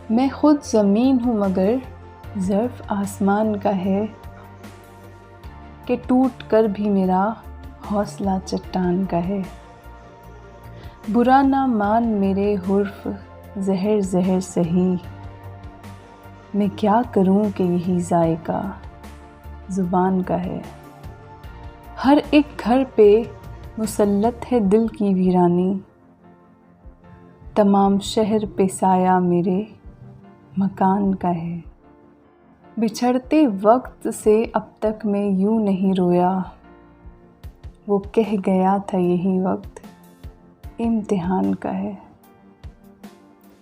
मैं खुद ज़मीन हूँ मगर ज़र्फ़ आसमान का है कि टूट कर भी मेरा हौसला चट्टान का है। बुरा ना मान मेरे हुर्फ़ ज़हर ज़हर सही, मैं क्या करूँ कि यही ज़ायका ज़ुबान का है। हर एक घर पे मुसल्लत है दिल की वीरानी, तमाम शहर पे साया मेरे मकान का है। बिछड़ते वक्त से अब तक मैं यूं नहीं रोया, वो कह गया था यही वक्त इम्तिहान का है।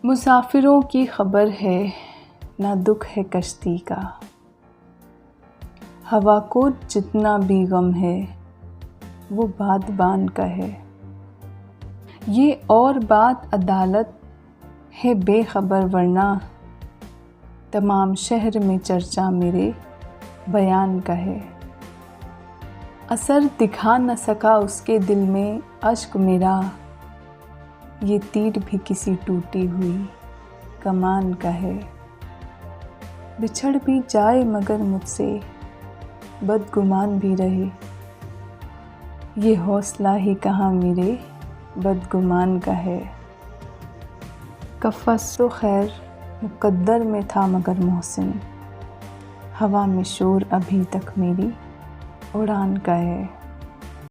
मुसाफिरों की खबर है ना दुख है कश्ती का, हवा को जितना भी गम है वो बादबान का है। ये और बात अदालत है बेखबर वरना तमाम शहर में चर्चा मेरे बयान का है। असर दिखा न सका उसके दिल में अश्क मेरा, ये तीर भी किसी टूटी हुई कमान का है। बिछड़ भी जाए मगर मुझसे बदगुमान भी रहे, ये हौसला ही कहाँ मेरे बदगुमान का है। कफ़स तो खैर मुक़द्दर में था मगर मोहसिन, हवा में शोर अभी तक मेरी उड़ान का है।